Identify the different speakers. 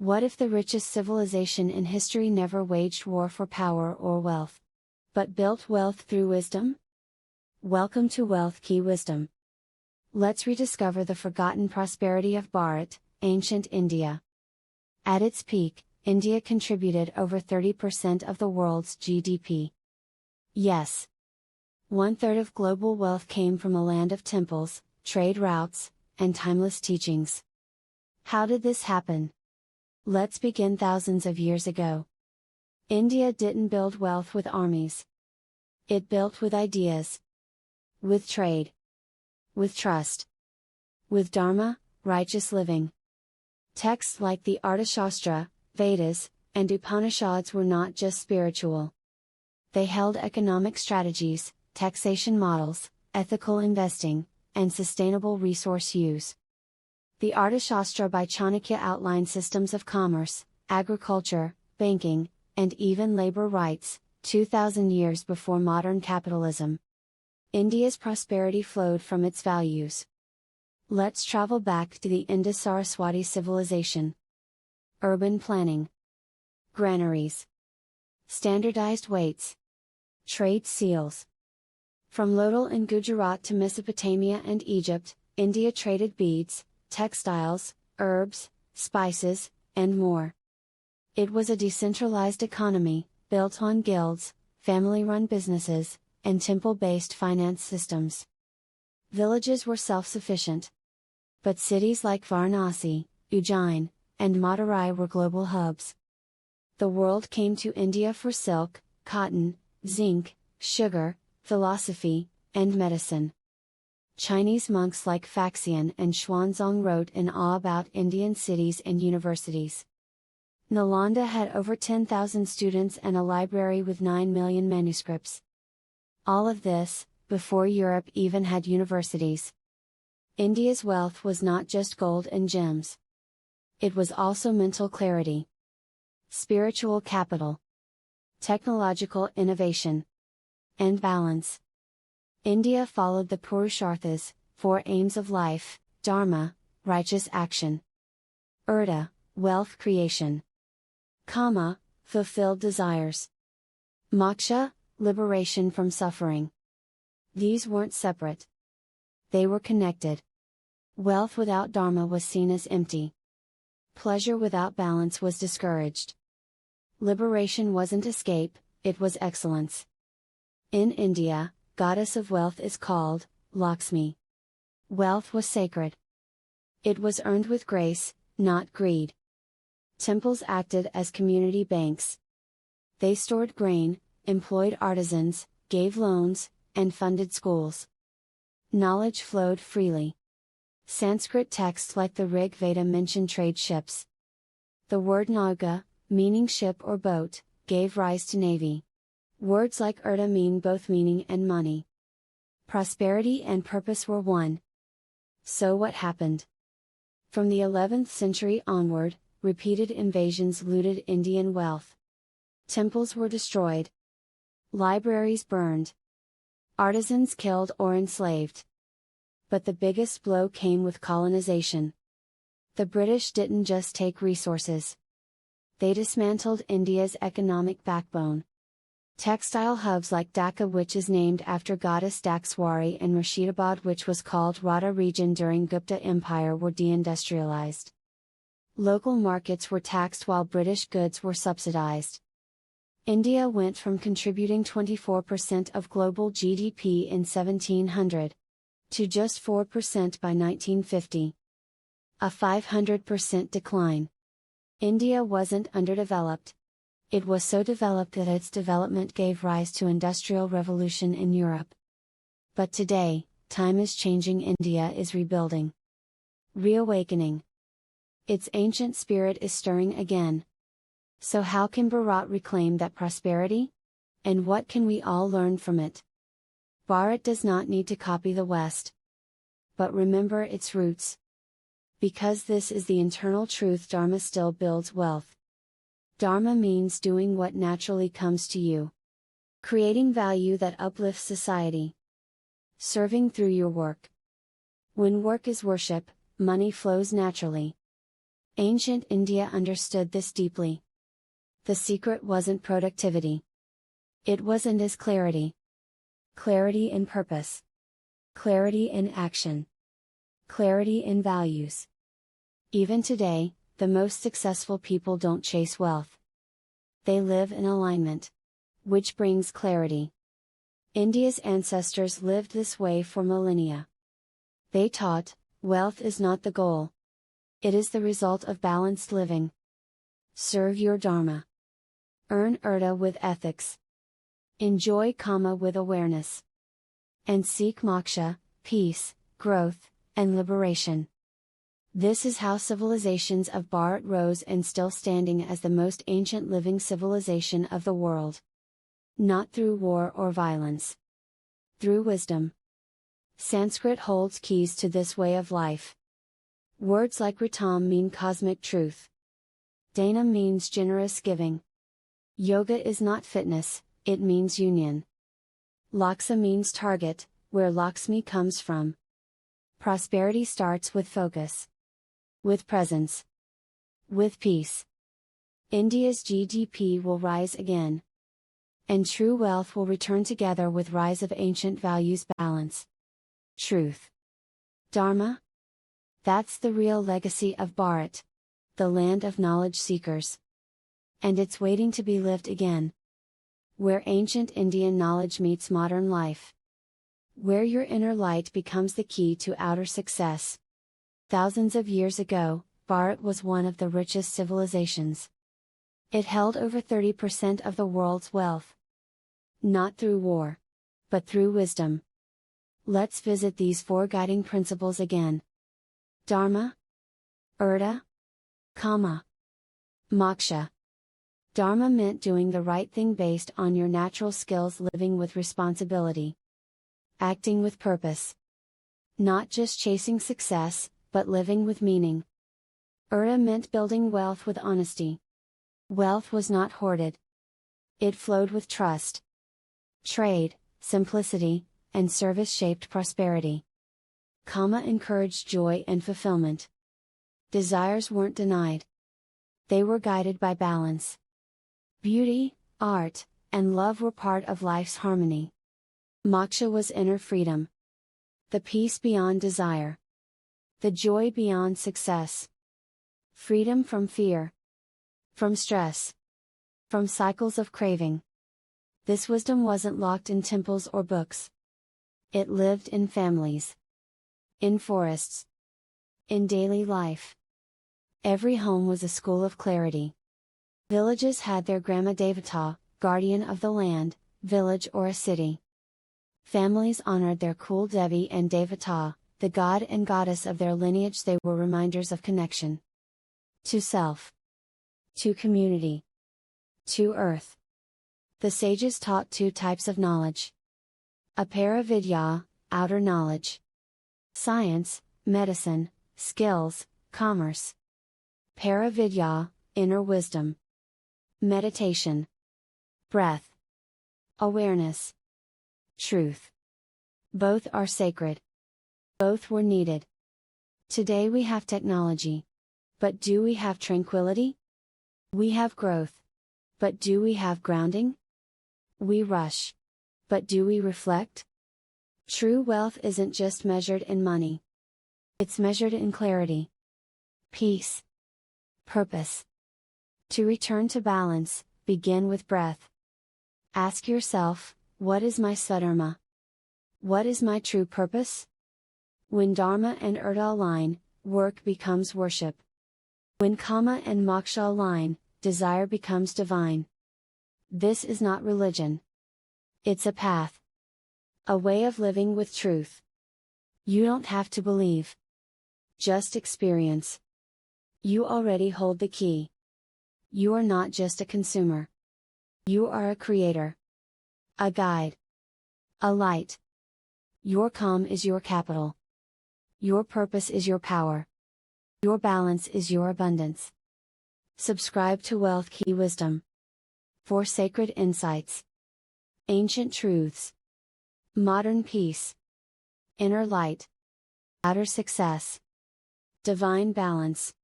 Speaker 1: What if the richest civilization in history never waged war for power or wealth, but built wealth through wisdom? Welcome to WealthKey Wisdom. Let's rediscover the forgotten prosperity of Bharat, ancient India. At its peak, India contributed over 30% of the world's GDP. Yes. 1/3 of global wealth came from a land of temples, trade routes, and timeless teachings. How did this happen? Let's begin thousands of years ago. India didn't build wealth with armies. It built with ideas. With trade. With trust. With Dharma, righteous living. Texts like the Arthashastra, Vedas, and Upanishads were not just spiritual. They held economic strategies, taxation models, ethical investing, and sustainable resource use. The Arthashastra by Chanakya outlined systems of commerce, agriculture, banking, and even labor rights, 2,000 years before modern capitalism. India's prosperity flowed from its values. Let's travel back to the Indus-Saraswati civilization. Urban planning. Granaries. Standardized weights. Trade seals. From Lodal in Gujarat to Mesopotamia and Egypt, India traded beads, textiles, herbs, spices, and more. It was a decentralized economy, built on guilds, family-run businesses, and temple-based finance systems. Villages were self-sufficient. But cities like Varanasi, Ujjain, and Madurai were global hubs. The world came to India for silk, cotton, zinc, sugar, philosophy, and medicine. Chinese monks like Faxian and Xuanzang wrote in awe about Indian cities and universities. Nalanda had over 10,000 students and a library with 9 million manuscripts. All of this, before Europe even had universities. India's wealth was not just gold and gems. It was also mental clarity. Spiritual capital. Technological innovation. And balance. India followed the Purusharthas, 4 aims of life: Dharma, righteous action; Artha, wealth creation; Kama, fulfilled desires; Moksha, liberation from suffering. These weren't separate. They were connected. Wealth without Dharma was seen as empty. Pleasure without balance was discouraged. Liberation wasn't escape, it was excellence. In India, goddess of wealth is called Lakshmi. Wealth was sacred. It was earned with grace, not greed. Temples acted as community banks. They stored grain, employed artisans, gave loans, and funded schools. Knowledge flowed freely. Sanskrit texts like the Rig Veda mention trade ships. The word nauga, meaning ship or boat, gave rise to navy. Words like Artha mean both meaning and money. Prosperity and purpose were one. So what happened? From the 11th century onward, repeated invasions looted Indian wealth. Temples were destroyed. Libraries burned. Artisans killed or enslaved. But the biggest blow came with colonization. The British didn't just take resources. They dismantled India's economic backbone. Textile hubs like Dhaka, which is named after goddess Dakswari, and Murshidabad, which was called Radha region during Gupta Empire, were deindustrialized. Local markets were taxed while British goods were subsidized. India went from contributing 24% of global GDP in 1700 to just 4% by 1950. A 500% decline. India wasn't underdeveloped. It was so developed that its development gave rise to industrial revolution in Europe. But today, time is changing. India is rebuilding. Reawakening. Its ancient spirit is stirring again. So how can Bharat reclaim that prosperity? And what can we all learn from it? Bharat does not need to copy the West. But remember its roots. Because this is the internal truth, Dharma still builds wealth. Dharma means doing what naturally comes to you. Creating value that uplifts society. Serving through your work. When work is worship, money flows naturally. Ancient India understood this deeply. The secret wasn't productivity. It was in this clarity. Clarity in purpose. Clarity in action. Clarity in values. Even today, the most successful people don't chase wealth. They live in alignment. Which brings clarity. India's ancestors lived this way for millennia. They taught, wealth is not the goal. It is the result of balanced living. Serve your Dharma. Earn Artha with ethics. Enjoy Kama with awareness. And seek moksha, peace, growth, and liberation. This is how civilizations of Bharat rose and still standing as the most ancient living civilization of the world. Not through war or violence. Through wisdom. Sanskrit holds keys to this way of life. Words like Ritam mean cosmic truth. Dana means generous giving. Yoga is not fitness, it means union. Laksa means target, where Lakshmi comes from. Prosperity starts with focus. With presence. With peace. India's GDP will rise again. And true wealth will return together with rise of ancient values balance. Truth. Dharma? That's the real legacy of Bharat. The land of knowledge seekers. And it's waiting to be lived again. Where ancient Indian knowledge meets modern life. Where your inner light becomes the key to outer success. Thousands of years ago, Bharat was one of the richest civilizations. It held over 30% of the world's wealth. Not through war. But through wisdom. Let's visit these 4 guiding principles again. Dharma. Artha. Kama. Moksha. Dharma meant doing the right thing based on your natural skills, living with responsibility. Acting with purpose. Not just chasing success, but living with meaning. Artha meant building wealth with honesty. Wealth was not hoarded. It flowed with trust. Trade, simplicity, and service shaped prosperity. Kama encouraged joy and fulfillment. Desires weren't denied. They were guided by balance. Beauty, art, and love were part of life's harmony. Moksha was inner freedom. The peace beyond desire. The joy beyond success. Freedom from fear. From stress. From cycles of craving. This wisdom wasn't locked in temples or books. It lived in families. In forests. In daily life. Every home was a school of clarity. Villages had their Grama Devata, guardian of the land, village or a city. Families honored their Kul Devi and Devata, the god and goddess of their lineage. They were reminders of connection. To self. To community. To earth. The sages taught 2 types of knowledge. Apara-vidya, outer knowledge. Science, medicine, skills, commerce. Para-vidya, inner wisdom. Meditation. Breath. Awareness. Truth. Both are sacred. Both were needed. Today we have technology. But do we have tranquility? We have growth. But do we have grounding? We rush. But do we reflect? True wealth isn't just measured in money. It's measured in clarity. Peace. Purpose. To return to balance, begin with breath. Ask yourself, what is my Swadharma? What is my true purpose? When Dharma and Artha align, work becomes worship. When Kama and Moksha align, desire becomes divine. This is not religion. It's a path. A way of living with truth. You don't have to believe. Just experience. You already hold the key. You are not just a consumer. You are a creator. A guide. A light. Your calm is your capital. Your purpose is your power. Your balance is your abundance. Subscribe to WealthKey Wisdom. For sacred insights. Ancient truths. Modern peace. Inner light. Outer success. Divine balance.